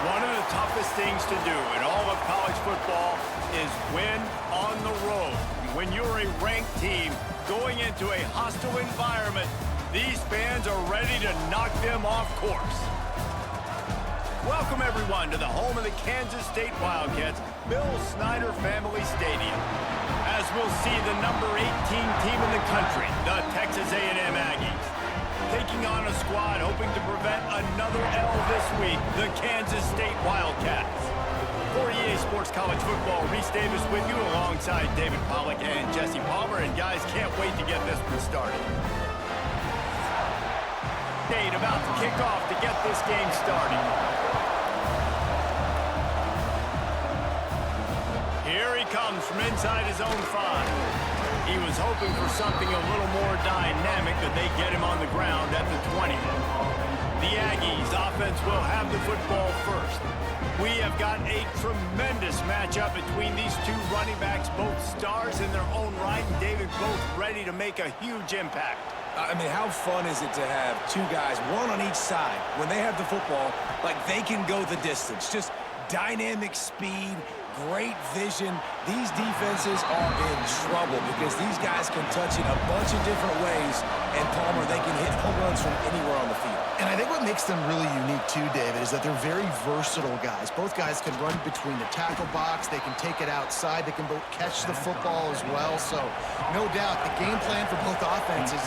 One of the toughest things to do in all of college football is win on the road. When you're a ranked team going into a hostile environment, these fans are ready to knock them off course. Welcome, everyone, to the home of the Kansas State Wildcats, Bill Snyder Family Stadium. As we'll see the number 18 team in the country, the Texas A&M Aggies, taking on a squad hoping to prevent another L this week, the Kansas State Wildcats. For EA Sports College Football, Reese Davis with you alongside David Pollack and Jesse Palmer. And guys, can't wait to get this one started. State about to kick off to get this game started. Here he comes from inside his own 5. He was hoping for something a little more dynamic, but they get him on the ground at the 20. The Aggies offense will have the football first. We have got a tremendous matchup between these two running backs, both stars in their own right, and David, both ready to make a huge impact. I mean, how fun is it to have two guys, one on each side, when they have the football, like they can go the distance. Just dynamic speed, great vision. These defenses are in trouble because these guys can touch it a bunch of different ways, and Palmer, they can hit home runs from anywhere on the field. And I think what makes them really unique too, David, is that they're very versatile guys. Both guys can run between the tackle box. They can take it outside. They can both catch the football as well. So no doubt the game plan for both offenses,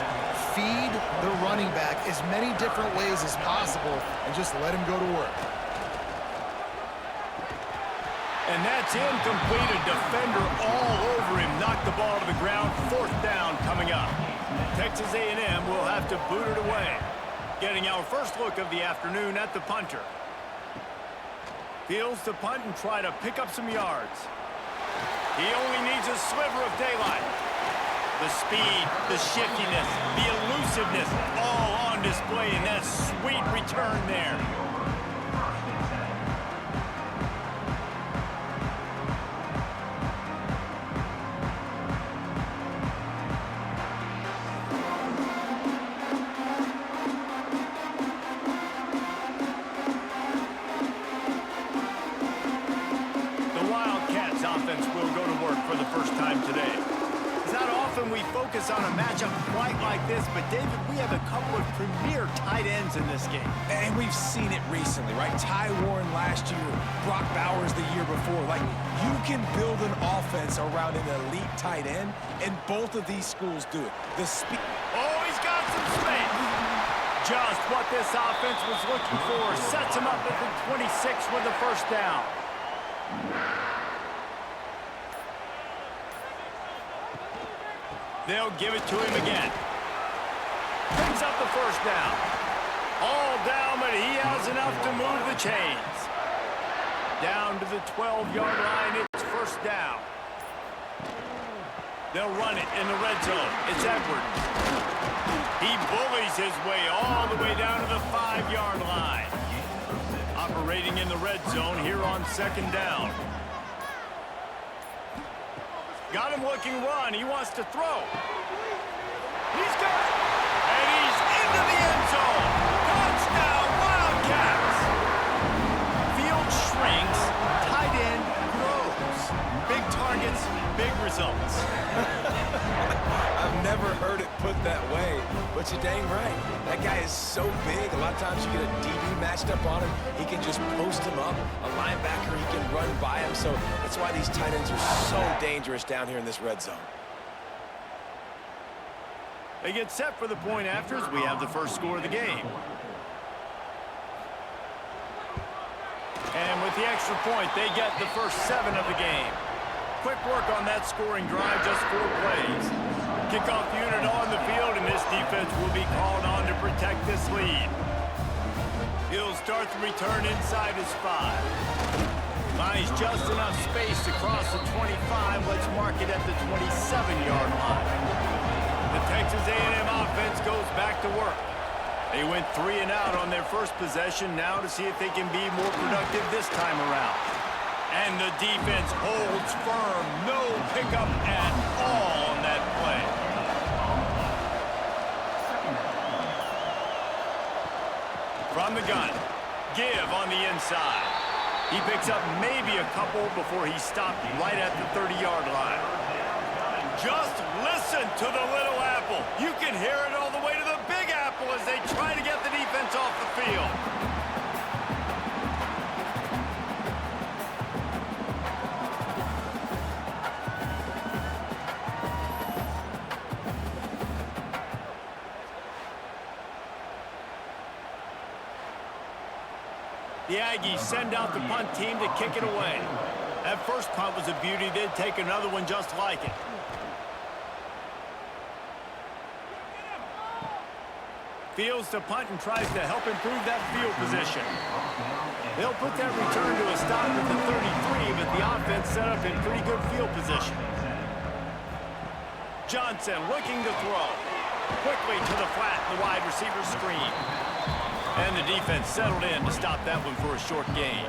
feed the running back as many different ways as possible and just let him go to work. And that's incomplete. A defender all over him. Knocked the ball to the ground. 4th down coming up. Texas A&M will have to boot it away. Getting our first look of the afternoon at the punter. Fields to punt and try to pick up some yards. He only needs a sliver of daylight. The speed, the shiftiness, the elusiveness, all on display in that sweet return there. We focus on a matchup quite like this, but David, we have a couple of premier tight ends in this game. And we've seen it recently, right? Ty Warren last year, Brock Bowers the year before. Like, you can build an offense around an elite tight end, and both of these schools do it. The speed. Oh, he's got some space. Just what this offense was looking for. Sets him up at the 26 with the first down. They'll give it to him again. Picks up the first down. All down, but he has enough to move the chains. Down to the 12-yard line, it's first down. They'll run it in the red zone. It's Edwards. He bullies his way all the way down to the 5-yard line. Operating in the red zone here on 2nd down. Got him looking run. He wants to throw. He's got it. And he's into the end zone. Touchdown, Wildcats. Field shrinks. Tight end grows. Big targets, big results. I've never heard it put that way, but you're dang right. That guy is so big. A lot of times you get a DB matched up on him. He can just post him up. A linebacker, he can run by him. So that's why these tight ends are so dangerous down here in this red zone. They get set for the point afters. We have the first score of the game. And with the extra point, they get the first 7 of the game. Quick work on that scoring drive, just 4 plays. Kickoff unit on the field, and this defense will be called on to protect this lead. He'll start the return inside his 5. Finds just enough space to cross the 25. Let's mark it at the 27-yard line. The Texas A&M offense goes back to work. They went 3 and out on their first possession, now to see if they can be more productive this time around. And the defense holds firm. No pickup at all on that play. From the gun, give on the inside. He picks up maybe a couple before he stopped right at the 30-yard line. Just listen to the little apple. You can hear it all the way to the Big Apple as they try to get the defense off the field. The Aggies send out the punt team to kick it away. That first punt was a beauty. They'd take another one just like it. Fields to punt and tries to help improve that field position. They'll put that return to a stop at the 33, but the offense set up in pretty good field position. Johnson looking to throw. Quickly to the flat, the wide receiver screen. And the defense settled in to stop that one for a short gain.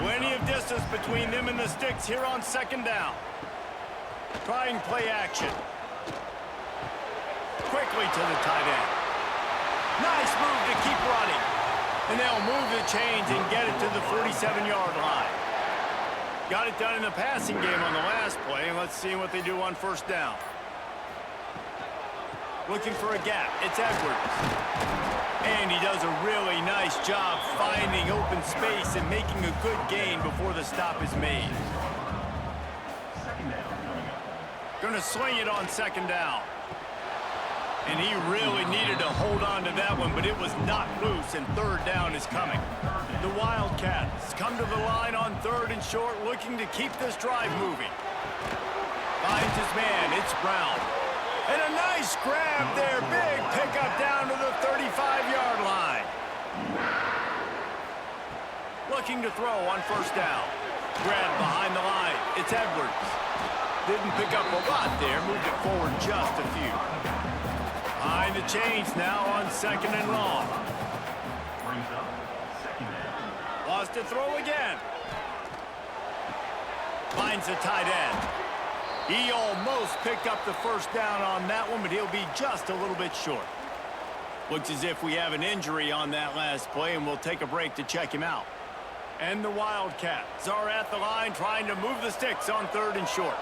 Plenty of distance between them and the sticks here on second down. Trying play action. Quickly to the tight end. Nice move to keep running. And they'll move the chains and get it to the 47-yard line. Got it done in the passing game on the last play, and let's see what they do on first down. Looking for a gap. It's Edwards. And he does a really nice job finding open space and making a good gain before the stop is made. Gonna swing it on second down. And he really needed to hold on to that one, but it was not loose, and third down is coming. The Wildcats come to the line on third and short, looking to keep this drive moving. Finds his man. It's Brown. And a nice grab there. Big pickup down to the 35-yard line. Looking to throw on first down. Grab behind the line. It's Edwards. Didn't pick up a lot there. Moved it forward just a few. Behind the chains now on second and long. Lost to throw again. Finds the tight end. He almost picked up the first down on that one, but he'll be just a little bit short. Looks as if we have an injury on that last play, and we'll take a break to check him out. And the Wildcats are at the line trying to move the sticks on third and short.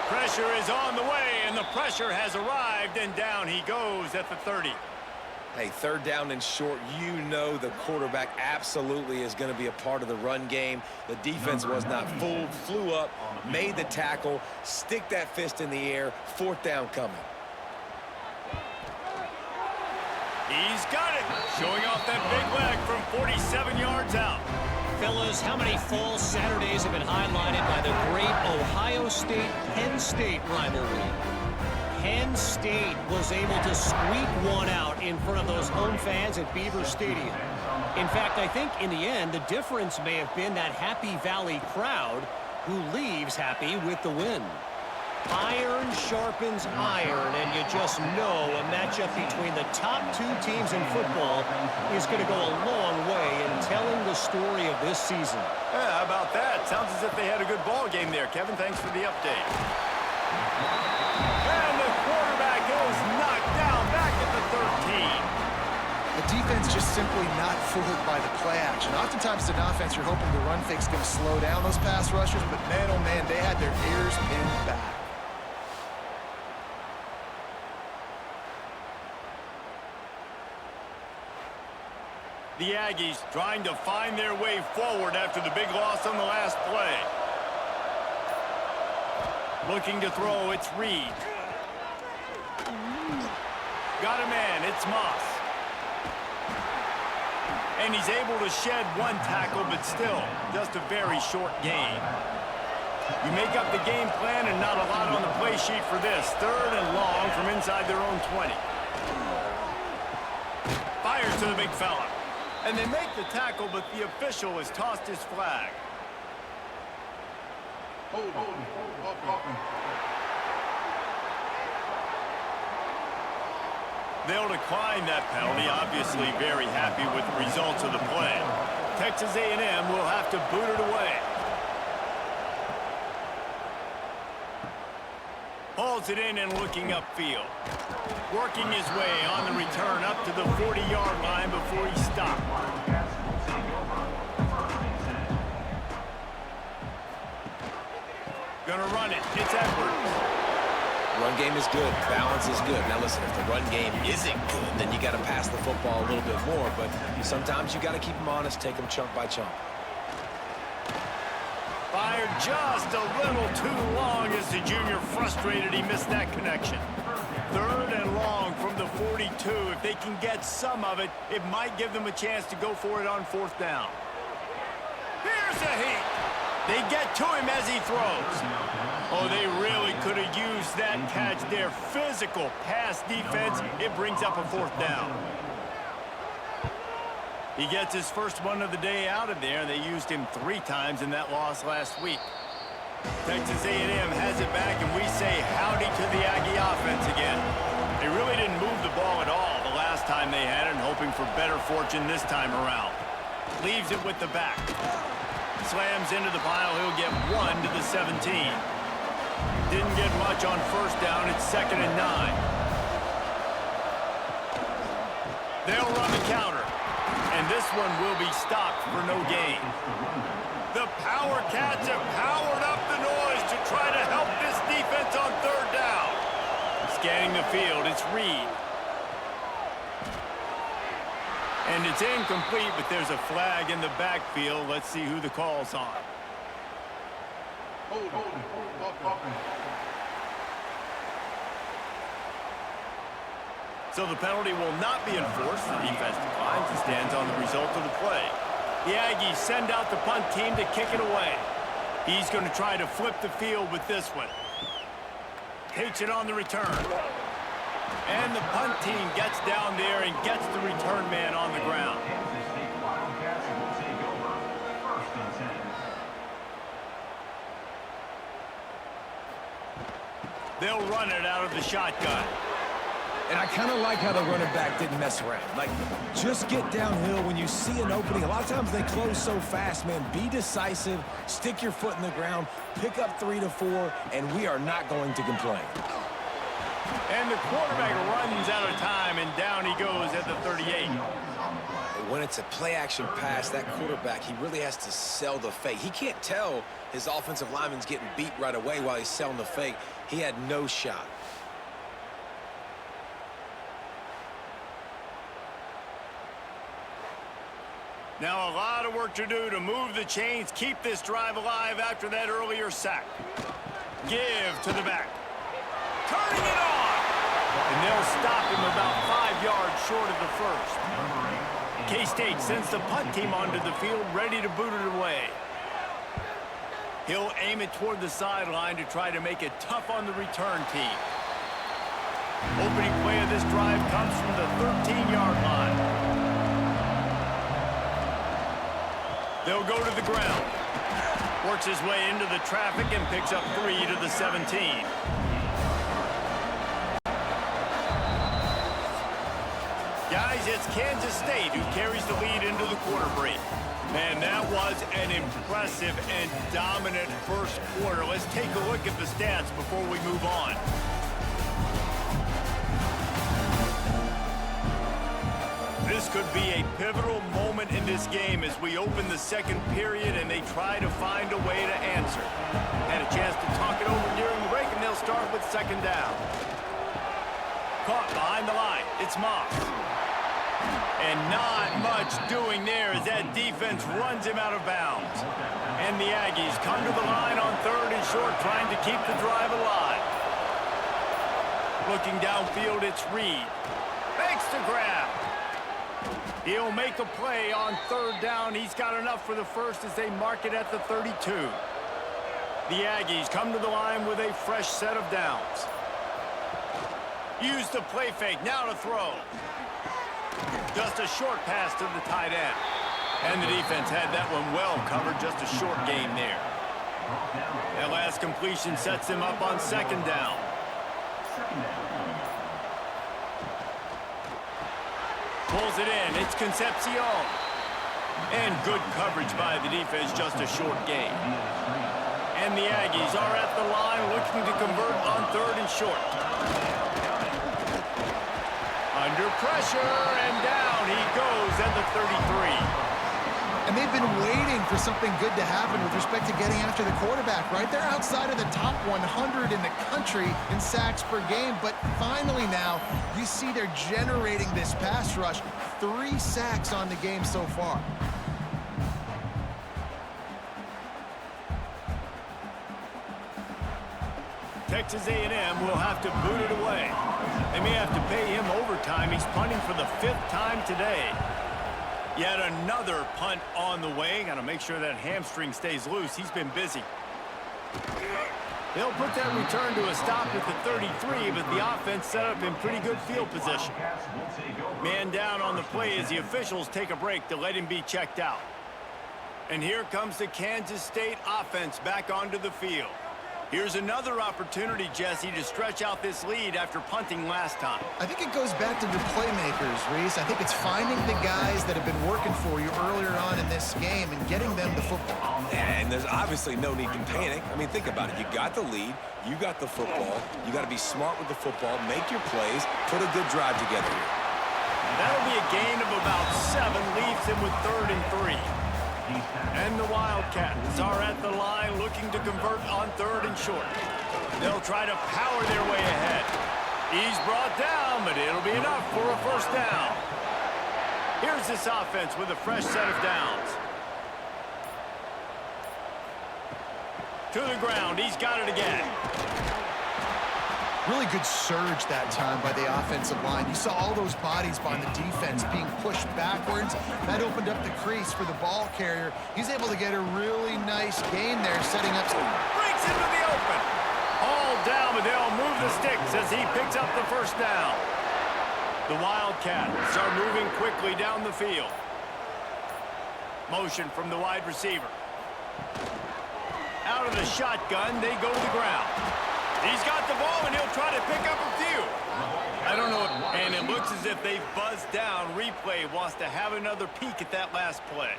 Pressure is on the way, and the pressure has arrived, and down he goes at the 30. Hey, third down and short, you know the quarterback absolutely is going to be a part of the run game. The defense was not fooled, flew up, made the tackle, stick that fist in the air, fourth down coming. He's got it, showing off that big leg from 47 yards out. Fellas, how many fall Saturdays have been highlighted by the great Ohio State-Penn State rivalry? Penn State was able to squeak one out in front of those home fans at Beaver Stadium. In fact, I think in the end, the difference may have been that Happy Valley crowd who leaves happy with the win. Iron sharpens iron, and you just know a matchup between the top two teams in football is going to go a long way in telling the story of this season. Yeah, how about that? Sounds as if they had a good ball game there, Kevin. Thanks for the update. And the quarterback is knocked down back at the 13. The defense just simply not fooled by the play action. Oftentimes, as an offense, you're hoping the run fake's going to slow down those pass rushers, but man, oh man, they had their ears pinned back. The Aggies trying to find their way forward after the big loss on the last play. Looking to throw, it's Reed. Got a man, it's Moss. And he's able to shed one tackle, but still, just a very short gain. You make up the game plan and not a lot on the play sheet for this. Third and long from inside their own 20. Fires to the big fella. And they make the tackle, but the official has tossed his flag. They'll decline that penalty, obviously very happy with the results of the play. Texas A&M will have to boot it away. Hauls it in and looking upfield. Working his way on the return up to the 40-yard line before he stopped. Gonna run it. It's Edwards. Run game is good. Balance is good. Now listen, if the run game isn't good, then you got to pass the football a little bit more. But sometimes you got to keep them honest, take them chunk by chunk. Fired just a little too long as the junior frustrated. He missed that connection. 3rd and long from the 42. If they can get some of it, it might give them a chance to go for it on 4th down. Here's a heat. They get to him as he throws. Oh, they really could have used that catch there. Physical pass defense. It brings up a 4th down. He gets his first one of the day out of there. They used him 3 times in that loss last week. Texas A&M has it back, and we say howdy to the Aggie offense again. They really didn't move the ball at all the last time they had it, hoping for better fortune this time around. Leaves it with the back. Slams into the pile. He'll get 1 to the 17. Didn't get much on 1st down. It's 2nd and 9. They'll run the counter. And this one will be stopped for no gain. The Power Cats have powered up the noise to try to help this defense on 3rd down. Scanning the field, it's Reed. And it's incomplete, but there's a flag in the backfield. Let's see who the call's on. So the penalty will not be enforced. The defense declines and stands on the result of the play. The Aggies send out the punt team to kick it away. He's going to try to flip the field with this one. Takes it on the return. And the punt team gets down there and gets the return man on the ground. They'll run it out of the shotgun. And I kind of like how the running back didn't mess around. Like, just get downhill when you see an opening. A lot of times they close so fast, man. Be decisive, stick your foot in the ground, pick up 3 to 4, and we are not going to complain. And the quarterback runs out of time, and down he goes at the 38. When it's a play-action pass, that quarterback, he really has to sell the fake. He can't tell his offensive lineman's getting beat right away while he's selling the fake. He had no shot. Now a lot of work to do to move the chains, keep this drive alive after that earlier sack. Give to the back. Turning it on! And they'll stop him about 5 yards short of the first. K-State sends the punt team onto the field, ready to boot it away. He'll aim it toward the sideline to try to make it tough on the return team. Opening play of this drive comes from the 13-yard line. They'll go to the ground. Works his way into the traffic and picks up 3 to the 17. Guys, it's Kansas State who carries the lead into the quarter break. Man, that was an impressive and dominant first quarter. Let's take a look at the stats before we move on. This could be a pivotal moment in this game as we open the second period and they try to find a way to answer. Had a chance to talk it over during the break, and they'll start with 2nd down. Caught behind the line. It's Moss. And not much doing there as that defense runs him out of bounds. And the Aggies come to the line on 3rd and short, trying to keep the drive alive. Looking downfield, it's Reed. Makes the grab. He'll make a play on 3rd down. He's got enough for the first as they mark it at the 32. The Aggies come to the line with a fresh set of downs. Use the play fake, now to throw. Just a short pass to the tight end. And the defense had that one well covered, just a short gain there. That last completion sets him up on 2nd down. Pulls it in. It's Concepcion. And good coverage by the defense, just a short gain. And the Aggies are at the line looking to convert on 3rd and short. Under pressure, and down he goes at the 33. And they've been waiting for something good to happen with respect to getting after the quarterback, right? They're outside of the top 100 in the country in sacks per game, but finally now you see they're generating this pass rush. 3 sacks on the game so far. Texas A&M will have to boot it away. They may have to pay him overtime. He's punting for the 5th time today. Yet another punt on the way. Got to make sure that hamstring stays loose. He's been busy. They'll put that return to a stop at the 33, but the offense set up in pretty good field position. Man down on the play as the officials take a break to let him be checked out. And here comes the Kansas State offense back onto the field. Here's another opportunity, Jesse, to stretch out this lead after punting last time. I think it goes back to the playmakers, Reese. I think it's finding the guys that have been working for you earlier on in this game and getting them the football. And there's obviously no need to panic. I mean, think about it. You got the lead. You got the football. You got to be smart with the football. Make your plays. Put a good drive together here. That'll be a gain of about 7. Leaves him with 3rd and 3. And the Wildcats are at the line looking to convert on 3rd and short. They'll try to power their way ahead. He's brought down, but it'll be enough for a 1st down. Here's this offense with a fresh set of downs. To the ground. He's got it again. Really good surge that time by the offensive line. You saw all those bodies by the defense being pushed backwards. That opened up the crease for the ball carrier. He's able to get a really nice gain there, setting up. Breaks into the open. All down, but they'll move the sticks as he picks up the 1st down. The Wildcats are moving quickly down the field. Motion from the wide receiver. Out of the shotgun, they go to the ground. He's got the ball, and he'll try to pick up a few. I don't know. And it looks as if they've buzzed down. Replay wants to have another peek at that last play.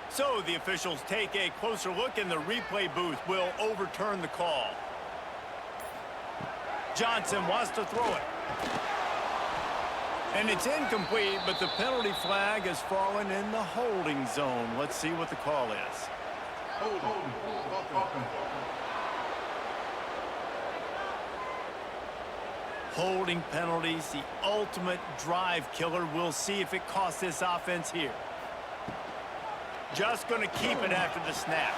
So the officials take a closer look, and the replay booth will overturn the call. Johnson wants to throw it. And it's incomplete, but the penalty flag has fallen in the holding zone. Let's see what the call is. Holding penalties, the ultimate drive killer. We'll see if it costs this offense here. Just going to keep it after the snap.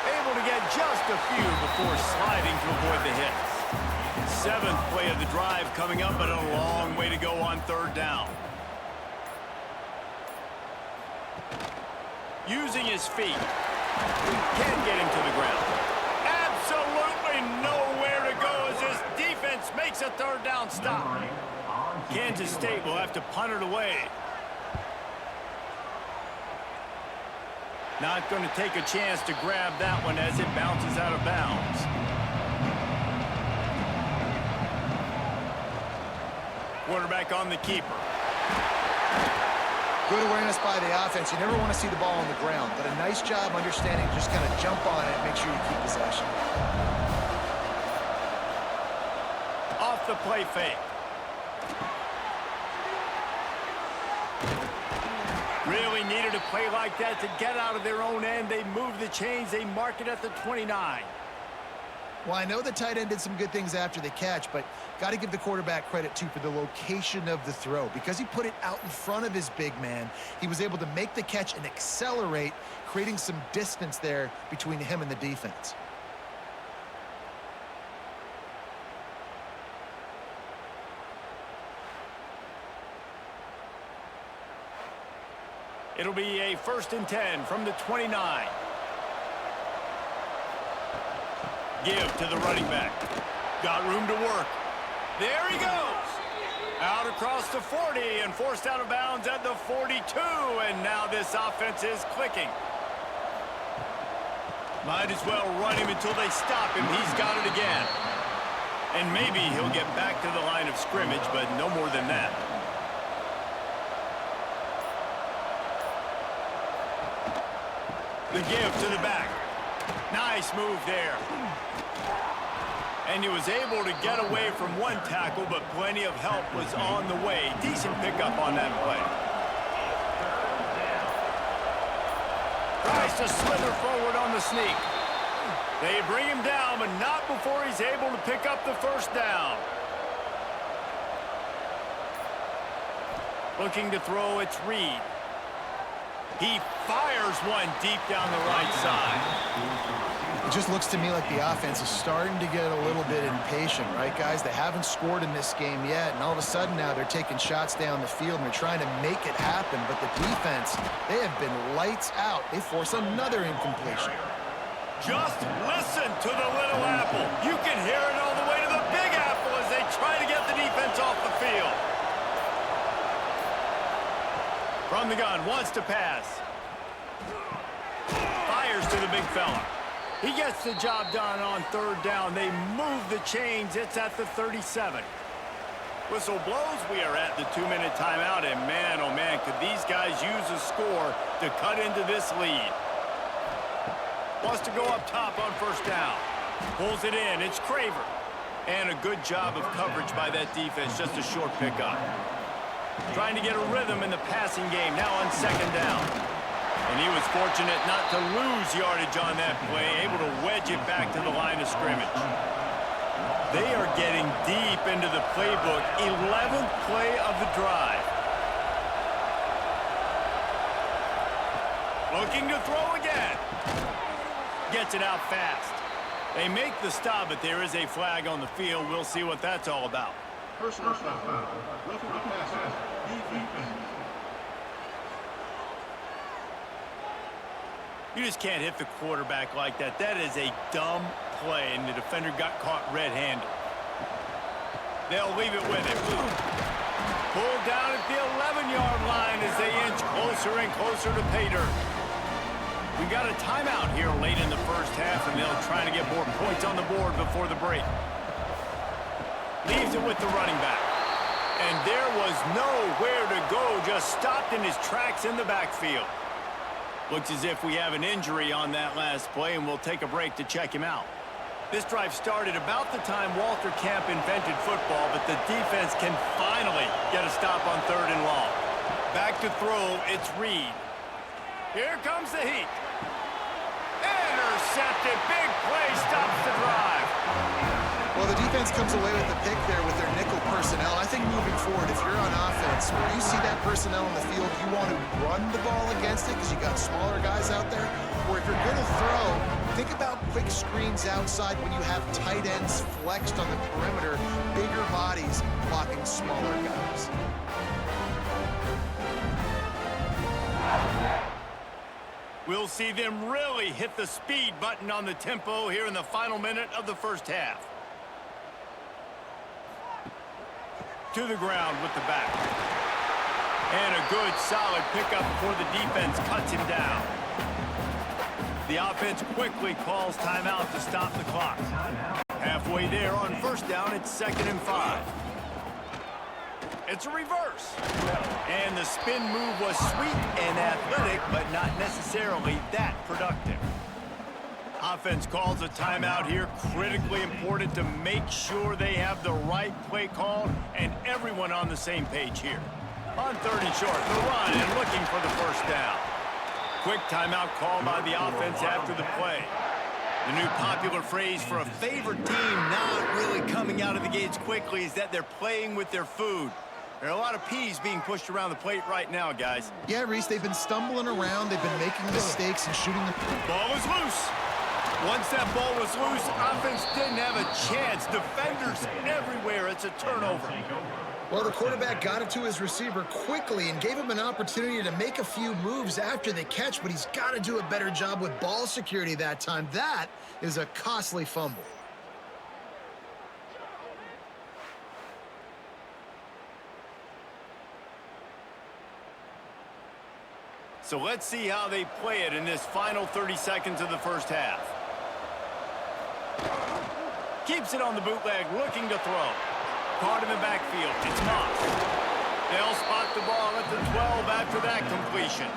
Able to get just a few before sliding to avoid the hits. 7th play of the drive coming up, but a long way to go on 3rd down. Using his feet. Can't get him to the ground. Absolutely nowhere to go as this defense makes a 3rd down stop. Kansas State will have to punt it away. Not going to take a chance to grab that one as it bounces out of bounds. Quarterback on the keeper. Good awareness by the offense. You never want to see the ball on the ground, but a nice job understanding just kind of jump on it and make sure you keep possession. Off the play fake. Really needed a play like that to get out of their own end. They move the chains. They mark it at the 29. Well, I know the tight end did some good things after the catch, but got to give the quarterback credit, too, for the location of the throw. Because he put it out in front of his big man, he was able to make the catch and accelerate, creating some distance there between him and the defense. It'll be a 1st and 10 from the 29. Give to the running back. Got room to work. There he goes. Out across the 40 and forced out of bounds at the 42. And now this offense is clicking. Might as well run him until they stop him. He's got it again. And maybe he'll get back to the line of scrimmage, but no more than that. The give to the back. Nice move there. And he was able to get away from one tackle, but plenty of help was on the way. Decent pickup on that play. Tries to slither forward on the sneak. They bring him down, but not before he's able to pick up the first down. Looking to throw, it's Reed. He fires one deep down the right side. It just looks to me like the offense is starting to get a little bit impatient, right, guys? They haven't scored in this game yet, and all of a sudden now they're taking shots down the field and they're trying to make it happen. But the defense, they have been lights out. They force another incompletion. Just listen to the little apple. You can hear it all the way to the big apple as they try to get the defense off the field. From the gun, wants to pass. Fires to the big fella. He gets the job done on third down. They move the chains. It's at the 37. Whistle blows. We are at the 2-minute timeout. And man, oh man, could these guys use a score to cut into this lead. Wants to go up top on first down. Pulls it in. It's Craver. And a good job of coverage by that defense. Just a short pickup. Trying to get a rhythm in the passing game. Now on second down. And he was fortunate not to lose yardage on that play. Able to wedge it back to the line of scrimmage. They are getting deep into the playbook. 11th play of the drive. Looking to throw again. Gets it out fast. They make the stop, but there is a flag on the field. We'll see what that's all about. Personal foul. Roughing the passer. Defense. You just can't hit the quarterback like that. That is a dumb play, and the defender got caught red-handed. They'll leave it with him. Pulled down at the 11-yard line as they inch closer and closer to pay dirt. We got a timeout here late in the first half, and they'll try to get more points on the board before the break. Leaves it with the running back. And there was nowhere to go, just stopped in his tracks in the backfield. Looks as if we have an injury on that last play, and we'll take a break to check him out. This drive started about the time Walter Camp invented football, but the defense can finally get a stop on third and long. Back to throw, it's Reed. Here comes the heat. Intercepted, big play, stops the drive. Well, the defense comes away with the pick there with their nickel personnel. I think moving forward, if you're on offense, where you see that personnel on the field, you want to run the ball against it because you got smaller guys out there. Or if you're going to throw, think about quick screens outside when you have tight ends flexed on the perimeter, bigger bodies blocking smaller guys. We'll see them really hit the speed button on the tempo here in the final minute of the first half. To the ground with the back. And a good, solid pickup before the defense cuts him down. The offense quickly calls timeout to stop the clock. Halfway there on first down, it's 2nd and 5. It's a reverse. And the spin move was sweet and athletic, but not necessarily that productive. Offense calls a timeout here. Critically important to make sure they have the right play call and everyone on the same page here. On 3rd and short, the run and looking for the first down. Quick timeout call by the offense after the play. The new popular phrase for a favorite team not really coming out of the gates quickly is that they're playing with their food. There are a lot of peas being pushed around the plate right now, guys. Yeah, Reese, they've been stumbling around. They've been making mistakes and shooting the ball is loose. Once that ball was loose, offense didn't have a chance. Defenders everywhere. It's a turnover. Well, the quarterback got it to his receiver quickly and gave him an opportunity to make a few moves after the catch, but he's got to do a better job with ball security that time. That is a costly fumble. So let's see how they play it in this final 30 seconds of the first half. Keeps it on the bootleg, looking to throw. Caught in the backfield. It's Moss. They'll spot the ball at the 12 after that completion.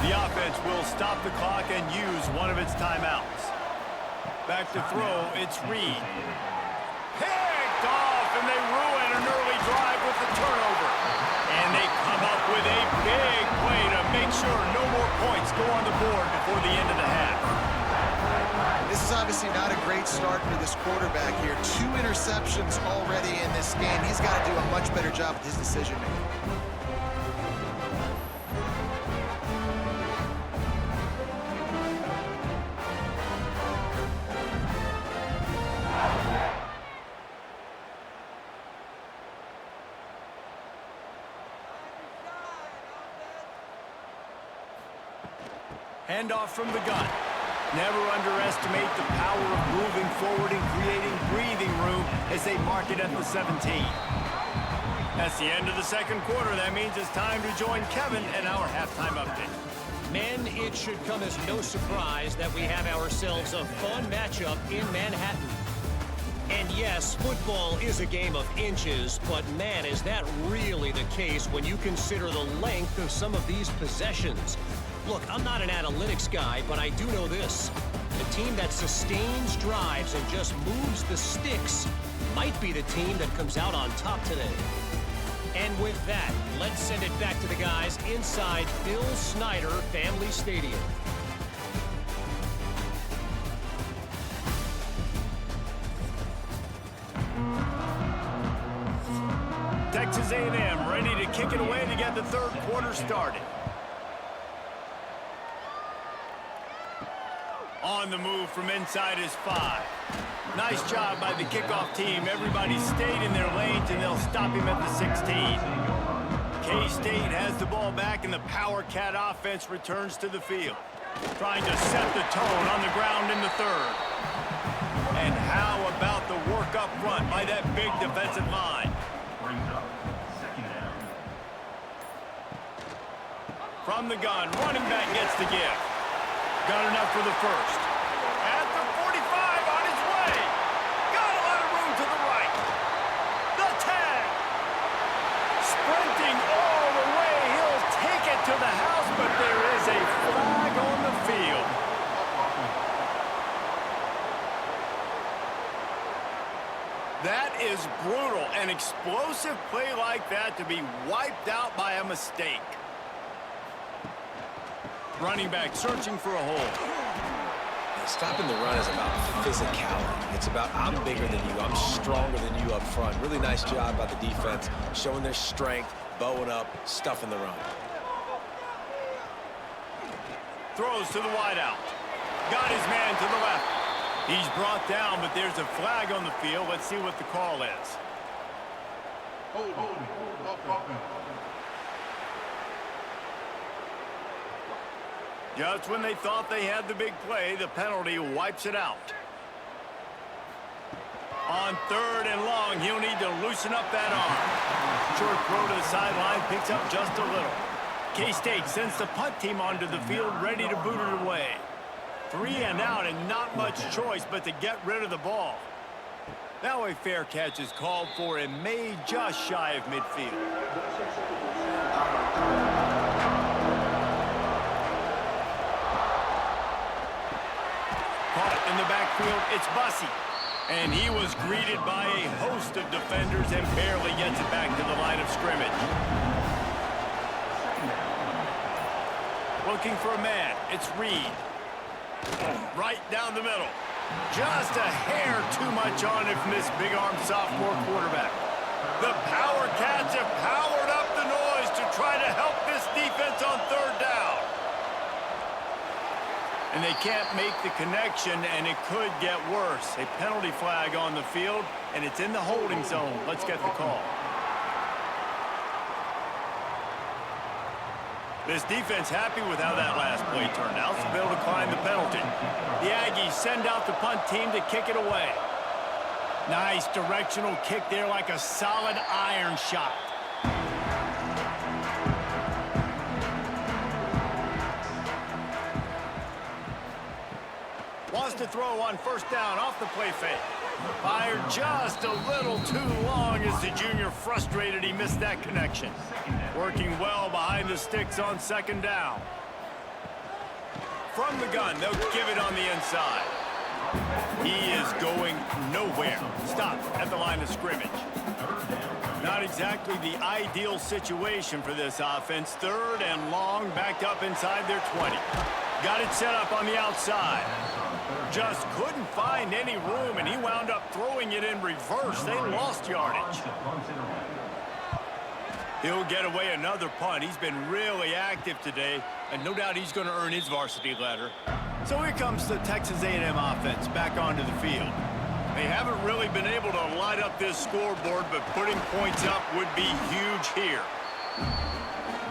The offense will stop the clock and use one of its timeouts. Back to throw, it's Reed. Picked off, and they ruin an early drive with the turnover. And they come up with a big play to make sure no more points go on the board before the end of the half. This is obviously not a great start for this quarterback here. 2 interceptions already in this game. He's got to do a much better job with his decision-making. Handoff from the gun. Never underestimate the power of moving forward and creating breathing room as they mark it at the 17. That's the end of the second quarter. That means it's time to join Kevin and our halftime update. Men, it should come as no surprise that we have ourselves a fun matchup in Manhattan. And yes, football is a game of inches, but man, is that really the case when you consider the length of some of these possessions. Look, I'm not an analytics guy, but I do know this. The team that sustains drives and just moves the sticks might be the team that comes out on top today. And with that, let's send it back to the guys inside Bill Snyder Family Stadium. Texas A&M ready to kick it away to get the third quarter started. On the move from inside is 5. Nice job by the kickoff team. Everybody stayed in their lanes, and they'll stop him at the 16. K-State has the ball back, and the Power Cat offense returns to the field, trying to set the tone on the ground in the third. And how about the work up front by that big defensive line? From the gun, running back gets the give. Got enough for the first. At the 45, on his way. Got a lot of room to the right. The tag. Sprinting all the way. He'll take it to the house, but there is a flag on the field. That is brutal. An explosive play like that to be wiped out by a mistake. Running back searching for a hole. Stopping the run is about physicality. It's about I'm bigger than you, I'm stronger than you up front. Really nice job by the defense, showing their strength, bowing up, stuffing the run. Throws to the wideout. Got his man to the left. He's brought down, but there's a flag on the field. Let's see what the call is. Hold. Just when they thought they had the big play, the penalty wipes it out. On third and long, he'll need to loosen up that arm. Short throw to the sideline, picks up just a little. K-State sends the punt team onto the field, ready to boot it away. 3 and out, and not much choice but to get rid of the ball. Now a fair catch is called for and made just shy of midfield. Caught in the backfield, it's Bussey. And he was greeted by a host of defenders and barely gets it back to the line of scrimmage. Looking for a man, it's Reed. Right down the middle. Just a hair too much on it from this big-armed sophomore quarterback. The Power Cats have powered up the noise to try to help this defense on third down. And they can't make the connection, and it could get worse. A penalty flag on the field, and it's in the holding zone. Let's get the call. This defense happy with how that last play turned out, so they'll decline the penalty. The Aggies send out the punt team to kick it away. Nice directional kick there like a solid iron shot. Wants to throw on first down off the play fake. Fired just a little too long as the junior frustrated he missed that connection. Working well behind the sticks on second down. from the gun. They'll give it on the inside. He is going nowhere. Stop at the line of scrimmage. Not exactly the ideal situation for this offense. 3rd and long, backed up inside their 20. Got it set up on the outside. Just couldn't find any room, and he wound up throwing it in reverse. They lost yardage. He'll get away another punt. He's been really active today, and no doubt he's going to earn his varsity letter. So here comes the Texas A&M offense back onto the field. They haven't really been able to light up this scoreboard, but putting points up would be huge here.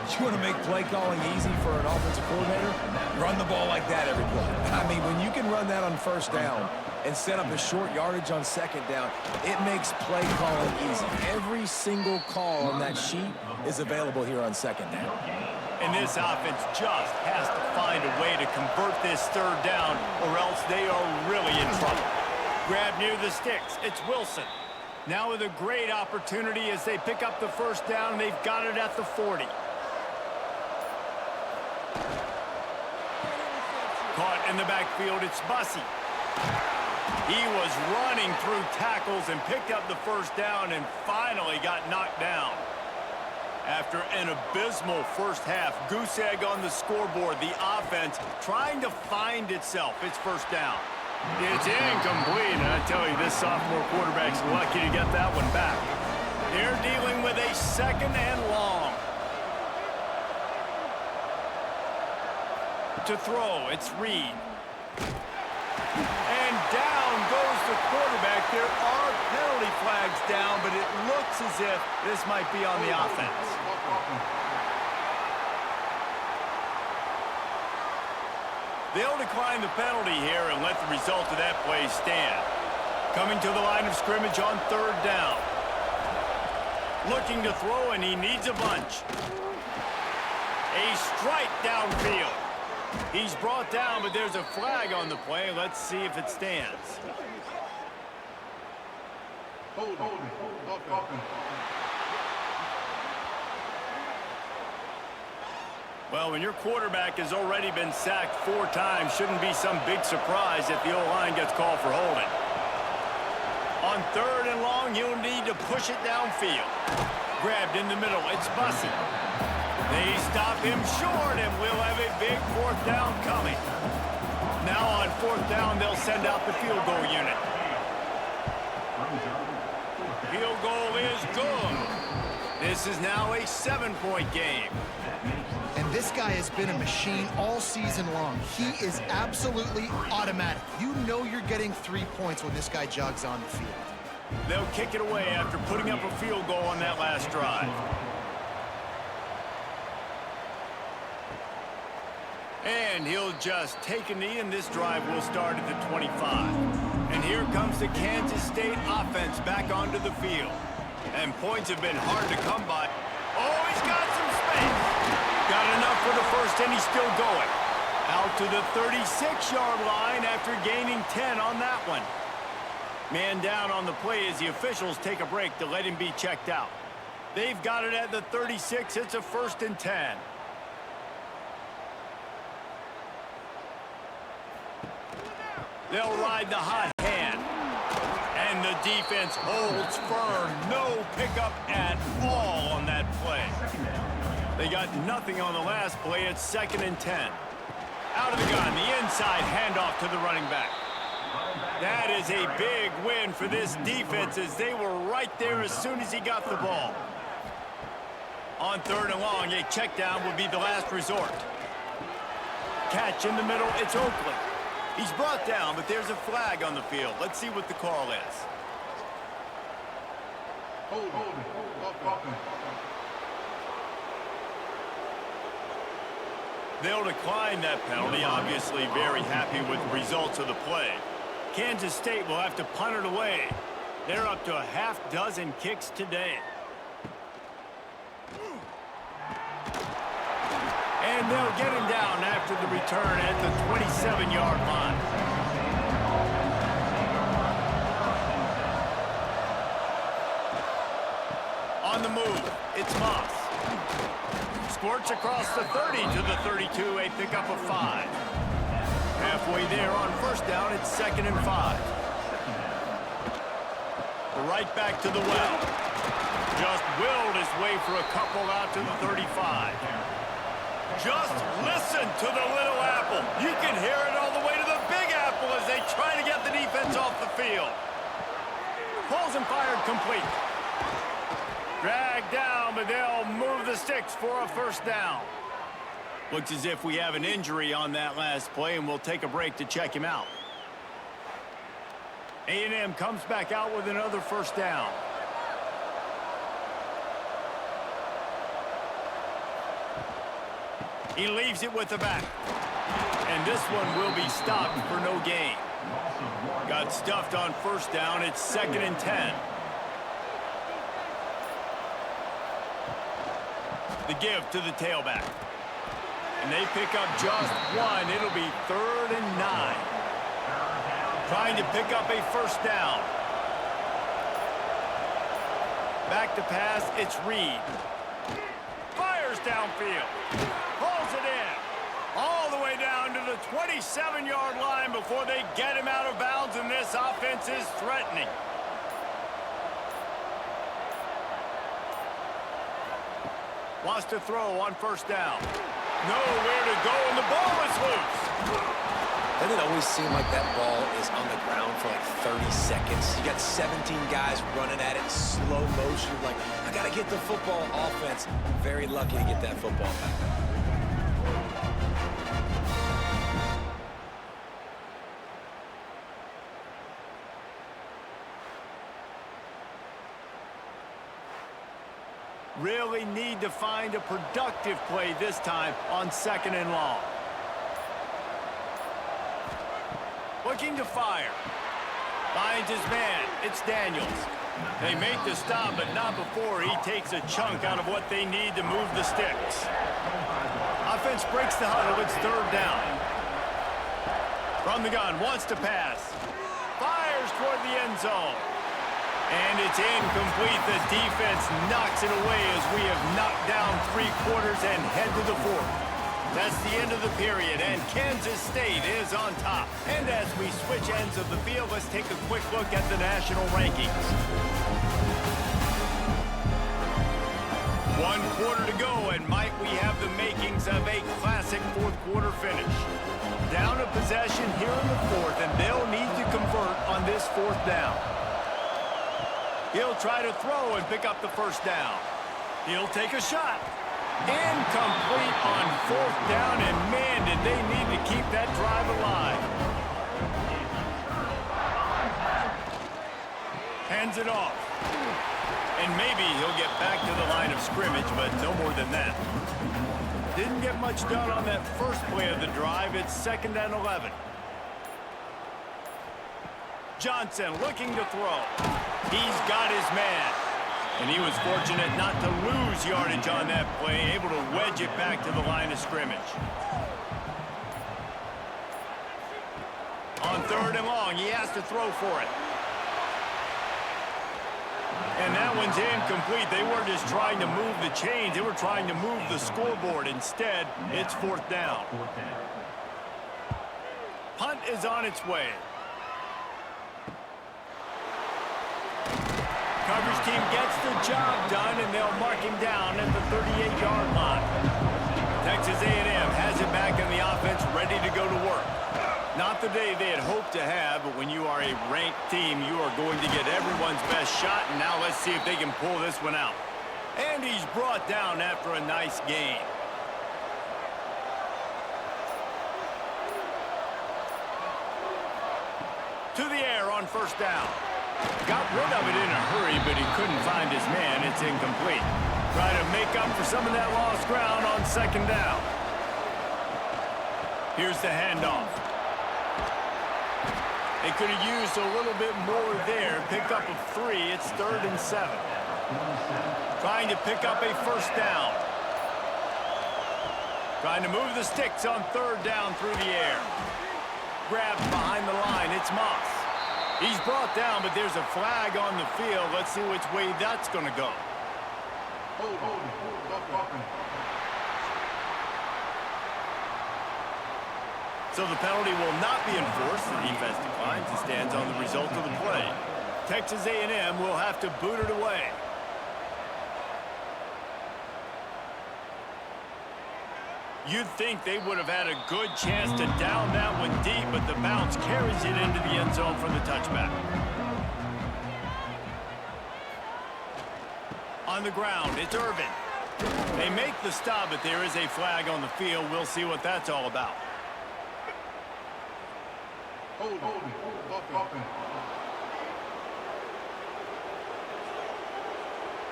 You want to make play calling easy for an offensive coordinator? Run the ball like that every play. I mean, when you can run that on 1st down and set up a short yardage on 2nd down, it makes play calling easy. Every single call on that sheet is available here on 2nd down. And this offense just has to find a way to convert this 3rd down, or else they are really in trouble. Grab near the sticks. It's Wilson. Now with a great opportunity as they pick up the 1st down. They've got it at the 40. Caught in the backfield, it's Bussey. He was running through tackles and picked up the 1st down and finally got knocked down. After an abysmal first half, goose egg on the scoreboard, the offense trying to find itself. It's 1st down. It's incomplete, and I tell you, this sophomore quarterback's lucky to get that one back. They're dealing with a 2nd and long. To throw, it's Reed. And down goes the quarterback. There are penalty flags down, but it looks as if this might be on the offense. They'll decline the penalty here and let the result of that play stand. Coming to the line of scrimmage on 3rd down. Looking to throw, and he needs a bunch. A strike downfield. He's brought down, but there's a flag on the play. Let's see if it stands. Well, when your quarterback has already been sacked 4 times, shouldn't be some big surprise if the O-line gets called for holding. On 3rd and long, you'll need to push it downfield. Grabbed in the middle, it's Bussey. They stop him short, and we'll have a big 4th down coming. Now on 4th down, they'll send out the field goal unit. Field goal is good. This is now a 7-point game. And this guy has been a machine all season long. He is absolutely automatic. You know you're getting 3 points when this guy jogs on the field. They'll kick it away after putting up a field goal on that last drive. And he'll just take a knee, and this drive will start at the 25. And here comes the Kansas State offense back onto the field. And points have been hard to come by. Oh, he's got some space. Got enough for the 1st, and he's still going. Out to the 36-yard line after gaining 10 on that one. Man down on the play as the officials take a break to let him be checked out. They've got it at the 36. It's a 1st and 10. They'll ride the hot hand. And the defense holds firm. No pickup at all on that play. They got nothing on the last play. It's 2nd and 10. Out of the gun, the inside handoff to the running back. That is a big win for this defense as they were right there as soon as he got the ball. On 3rd and long, a check down would be the last resort. Catch in the middle, it's Oakley. He's brought down, but there's a flag on the field. Let's see what the call is. They'll decline that penalty, obviously very happy with the results of the play. Kansas State will have to punt it away. They're up to a half-dozen kicks today. And they'll get him down after the return at the 27-yard line. On the move, it's Moss. Squirts across the 30 to the 32, a pickup of 5. Halfway there on first down, it's 2nd and 5. Right back to the well. Just willed his way for a couple out to the 35. Just listen to the little apple. You can hear it all the way to the Big Apple as they try to get the defense off the field. Pulls and fired complete. Dragged down, but they'll move the sticks for a first down. Looks as if we have an injury on that last play, and we'll take a break to check him out. A&M comes back out with another first down. He leaves it with the back. And this one will be stopped for no gain. Got stuffed on first down. It's 2nd and 10. The give to the tailback. And they pick up just one. It'll be 3rd and 9. Trying to pick up a first down. Back to pass, it's Reed. Fires downfield. Pulls it in. All the way down to the 27-yard line before they get him out of bounds, and this offense is threatening. Wants to throw on first down. Nowhere to go, and the ball is loose. Doesn't it always seem like that ball is on the ground for like 30 seconds? You got 17 guys running at it, slow motion. Like, I got to get the football. Offense, very lucky to get that football back. Really need to find a productive play this time on 2nd and long. Looking to fire. Finds his man. It's Daniels. They make the stop, but not before he takes a chunk out of what they need to move the sticks. Offense breaks the huddle. It's 3rd down. From the gun, wants to pass. Fires toward the end zone. And it's incomplete. The defense knocks it away as we have knocked down 3 quarters and head to the 4th. That's the end of the period, and Kansas State is on top. And as we switch ends of the field, let's take a quick look at the national rankings. 1 quarter to go, and might we have the makings of a classic 4th quarter finish. Down a possession here in the 4th, and they'll need to convert on this 4th down. He'll try to throw and pick up the first down. He'll take a shot. Incomplete on 4th down, and man, did they need to keep that drive alive. Hands it off. And maybe he'll get back to the line of scrimmage, but no more than that. Didn't get much done on that first play of the drive. It's 2nd and 11. Johnson looking to throw. He's got his man. And he was fortunate not to lose yardage on that play, able to wedge it back to the line of scrimmage. On 3rd and long, he has to throw for it. And that one's incomplete. They weren't just trying to move the chains. They were trying to move the scoreboard. Instead, it's 4th down. Punt is on its way. Coverage team gets the job done, and they'll mark him down at the 38-yard line. Texas A&M has it back in the offense, ready to go to work. Not the day they had hoped to have, but when you are a ranked team, you are going to get everyone's best shot, and now let's see if they can pull this one out. And he's brought down after a nice gain. To the air on first down. Got rid of it in a hurry, but he couldn't find his man. It's incomplete. Try to make up for some of that lost ground on 2nd down. Here's the handoff. They could have used a little bit more there. Pick up of 3. It's 3rd and 7. Trying to pick up a first down. Trying to move the sticks on 3rd down through the air. Grabbed behind the line. It's Moss. He's brought down, but there's a flag on the field. Let's see which way that's going to go. So the penalty will not be enforced. The defense declines and stands on the result of the play. Texas A&M will have to boot it away. You'd think they would have had a good chance to down that one deep, but the bounce carries it into the end zone from the touchback. On the ground, it's Irvin. They make the stop, but there is a flag on the field. We'll see what that's all about. Hold.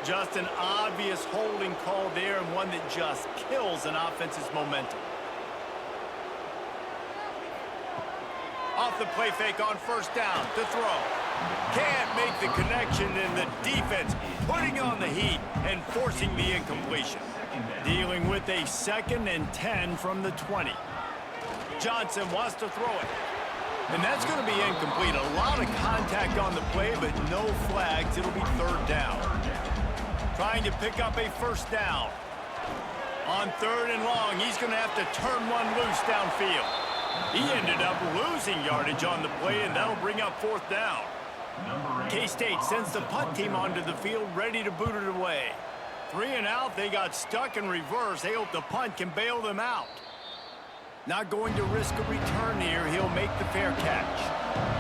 Just an obvious holding call there, and one that just kills an offense's momentum. Off the play fake on first down to throw. Can't make the connection, and the defense putting on the heat and forcing the incompletion. Dealing with a 2nd and 10 from the 20. Johnson wants to throw it. And that's going to be incomplete. A lot of contact on the play, but no flags. It'll be 3rd down. Trying to pick up a 1st down. On 3rd and long, he's going to have to turn one loose downfield. He ended up losing yardage on the play, and that'll bring up 4th down. K-State sends the punt team onto the field, ready to boot it away. 3 and out, they got stuck in reverse. They hope the punt can bail them out. Not going to risk a return here. He'll make the fair catch.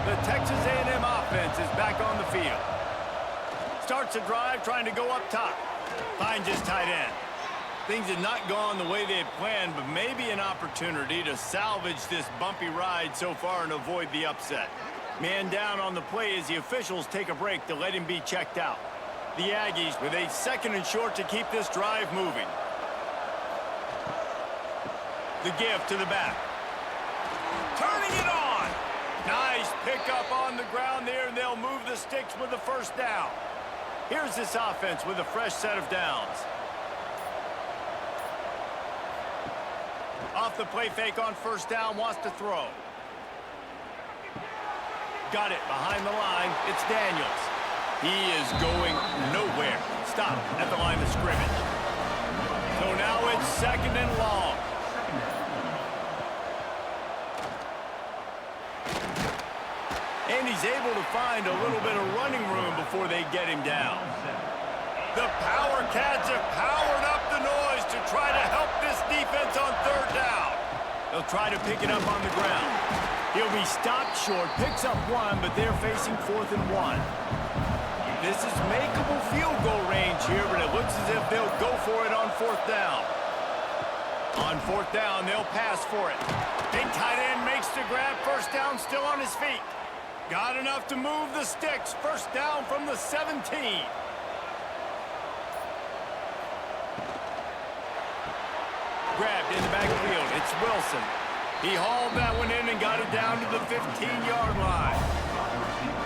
The Texas A&M offense is back on the field. Starts a drive trying to go up top. Finds his tight end. Things had not gone the way they had planned, but maybe an opportunity to salvage this bumpy ride so far and avoid the upset. Man down on the play as the officials take a break to let him be checked out. The Aggies with a 2nd and short to keep this drive moving. The give to the back. Turning it on. Nice pickup on the ground there, and they'll move the sticks with the 1st down. Here's this offense with a fresh set of downs. Off the play fake on 1st down, wants to throw. Got it behind the line. It's Daniels. He is going nowhere. Stop at the line of scrimmage. So now it's 2nd and long. And he's able to find a little bit of running room before they get him down. The Power Cats have powered up the noise to try to help this defense on 3rd down. They'll try to pick it up on the ground. He'll be stopped short, picks up 1, but they're facing 4th and 1. This is makeable field goal range here, but it looks as if they'll go for it on 4th down. On 4th down, they'll pass for it. Big tight end makes the grab. 1st down, still on his feet. Got enough to move the sticks. 1st down from the 17. Grabbed in the backfield. It's Wilson. He hauled that one in and got it down to the 15-yard line.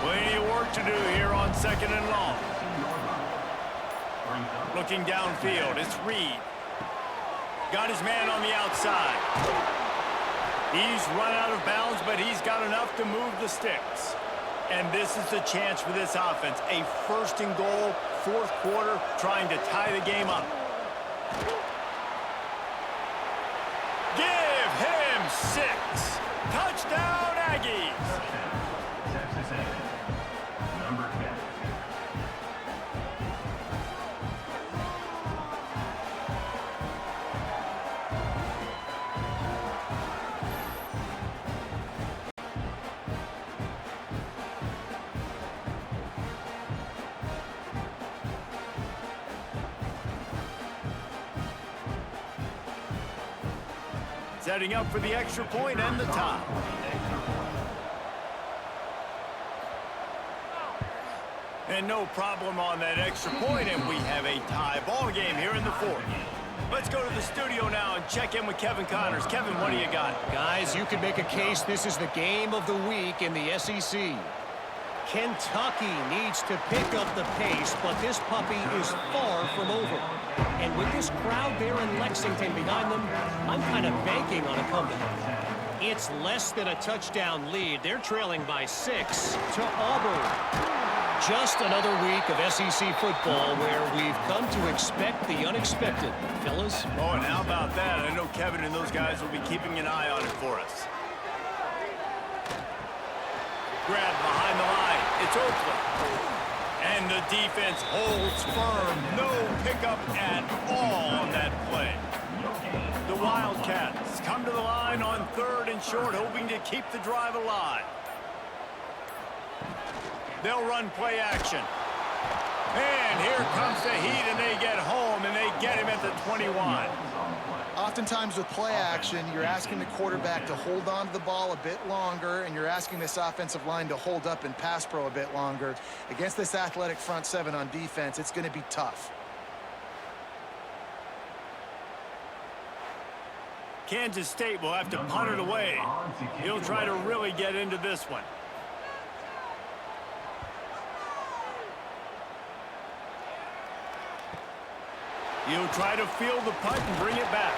Plenty of work to do here on 2nd and long. Looking downfield, it's Reed. Got his man on the outside. He's run out of bounds, but he's got enough to move the sticks. And this is the chance for this offense. A 1st and goal, 4th quarter, trying to tie the game up. Give him 6. Touchdown, Aggies. Texas A&M, number 10. Setting up for the extra point and the tie. And no problem on that extra point, and we have a tie ball game here in the 4th. Let's go to the studio now and check in with Kevin Connors. Kevin, what do you got? Guys, you could make a case this is the game of the week in the SEC. Kentucky needs to pick up the pace, but this puppy is far from over. And with this crowd there in Lexington behind them, I'm kind of banking on a comeback. It's less than a touchdown lead. They're trailing by 6 to Auburn. Just another week of SEC football where we've come to expect the unexpected, fellas. Oh, and how about that? I know Kevin and those guys will be keeping an eye on it for us. grab behind the line. It's Oakland. And the defense holds firm. No pickup at all on that play. The Wildcats come to the line on 3rd and short, hoping to keep the drive alive. They'll run play action. And here comes the Heat, and they get home, and they get him at the 21. Oftentimes with play action, you're asking the quarterback to hold on to the ball a bit longer, and you're asking this offensive line to hold up and pass pro a bit longer. Against this athletic front seven on defense, it's going to be tough. Kansas State will have to punt it away. He'll try to really get into this one. He'll try to field the punt and bring it back.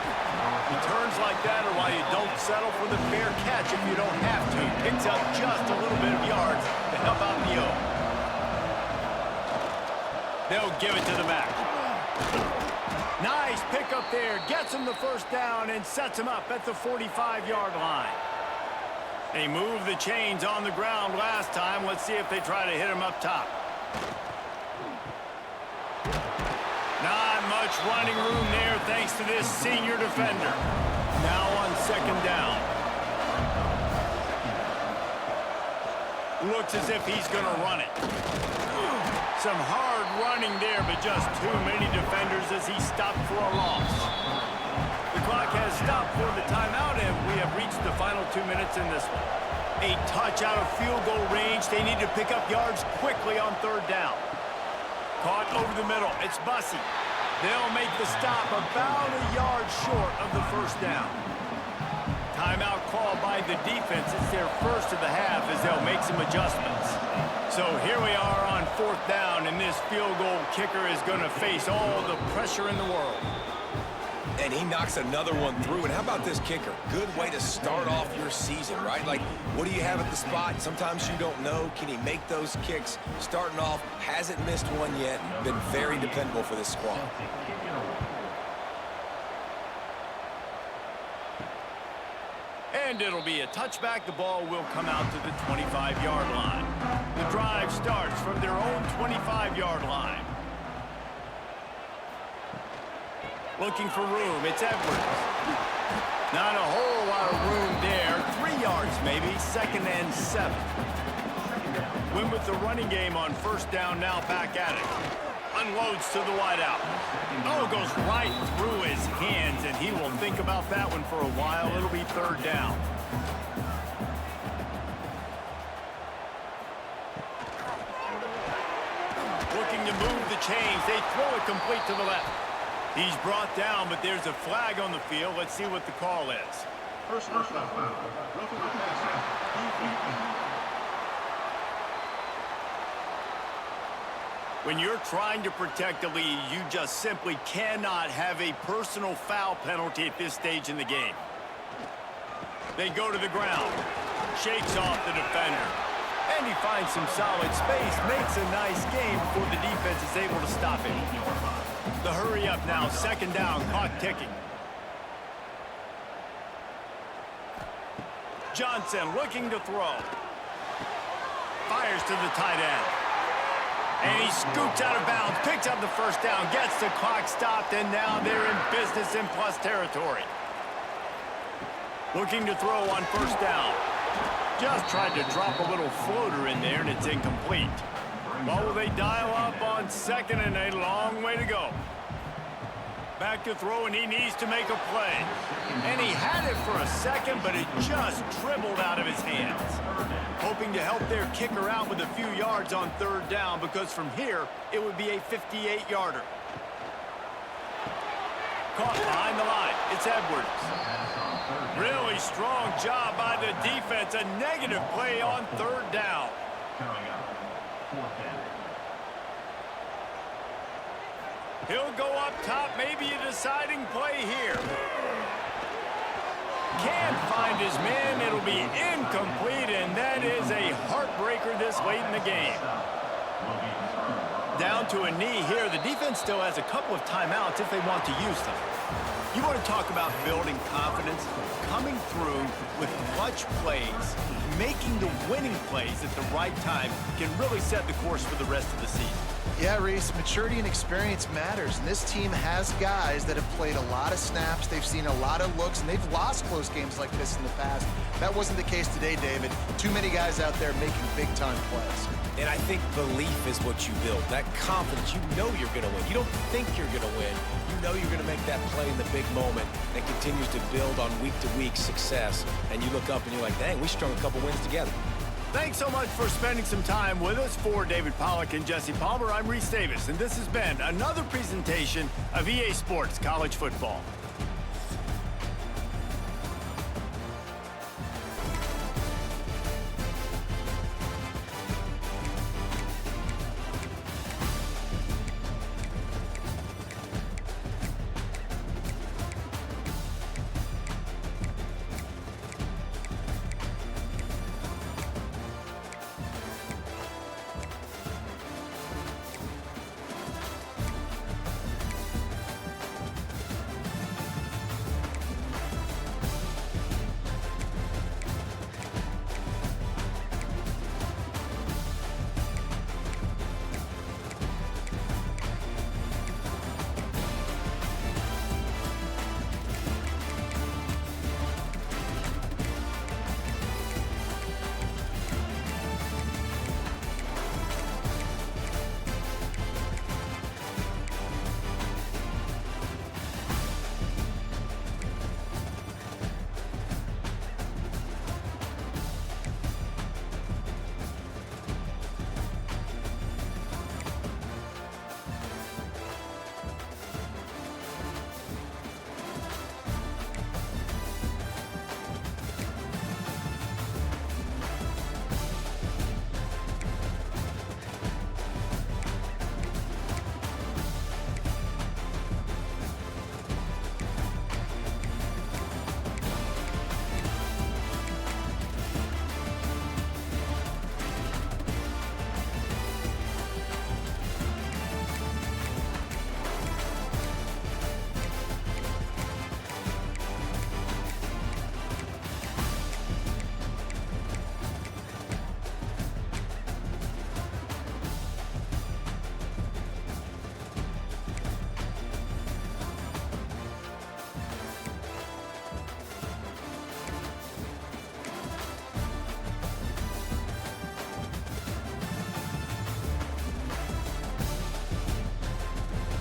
He turns like that, or why you don't settle for the fair catch if you don't have to. Picks up just a little bit of yards to help out the O. They'll give it to the back. Nice pick up there. Gets him the first down and sets him up at the 45-yard line. They moved the chains on the ground last time. Let's see if they try to hit him up top. Not much running room there thanks to this senior defender. Now on 2nd down. Looks as if he's going to run it. Some hard running there, but just too many defenders as he stopped for a loss. The clock has stopped for the timeout, and we have reached the final 2 minutes in this one. A touch out of field goal range. They need to pick up yards quickly on 3rd down. Caught over the middle. It's Bussey. They'll make the stop about a yard short of the first down. Timeout called by the defense. It's their first of the half as they'll make some adjustments. So here we are on 4th down, and this field goal kicker is going to face all the pressure in the world. And he knocks another one through. And how about this kicker? Good way to start off your season, right? Like, what do you have at the spot? Sometimes you don't know. Can he make those kicks? Starting off, hasn't missed one yet. Been very dependable for this squad. And it'll be a touchback. The ball will come out to the 25-yard line. The drive starts from their own 25-yard line. Looking for room. It's Edwards. Not a whole lot of room there. 3 yards maybe. 2nd and 7. Win with the running game on 1st down, now back at it. Unloads to the wideout. Oh, goes right through his hands, and he will think about that one for a while. It'll be 3rd down. Looking to move the chains. They throw it complete to the left. He's brought down, but there's a flag on the field. Let's see what the call is. Personal foul. Roughing the passer. When you're trying to protect the lead, you just simply cannot have a personal foul penalty at this stage in the game. They go to the ground. Shakes off the defender. And he finds some solid space. Makes a nice game before the defense is able to stop him. The hurry up now. 2nd down. Clock ticking. Johnson looking to throw. Fires to the tight end. And he scoots out of bounds, picks up the first down, gets the clock stopped, and now they're in business in plus territory. Looking to throw on 1st down. Just tried to drop a little floater in there, and it's incomplete. Well, will they dial up on 2nd, and a long way to go. Back to throw, and he needs to make a play. And he had it for a second, but it just dribbled out of his hands. Hoping to help their kicker out with a few yards on 3rd down, because from here, it would be a 58-yarder. Caught behind the line. It's Edwards. Really strong job by the defense. A negative play on 3rd down. He'll go up top, maybe a deciding play here. Can't find his man. It'll be incomplete, and that is a heartbreaker this late in the game. Down to a knee here. The defense still has a couple of timeouts if they want to use them. You want to talk about building confidence? Coming through with clutch plays, making the winning plays at the right time can really set the course for the rest of the season. Yeah, Reese, maturity and experience matters, and this team has guys that have played a lot of snaps, they've seen a lot of looks, and they've lost close games like this in the past. That wasn't the case today, David. Too many guys out there making big-time plays. And I think belief is what you build. That confidence, you know you're going to win. You don't think you're going to win. You know you're going to make that play in the big moment, and continues to build on week-to-week success. And you look up and you're like, dang, we strung a couple wins together. Thanks so much for spending some time with us. For David Pollack and Jesse Palmer, I'm Reese Davis, and this has been another presentation of EA Sports College Football.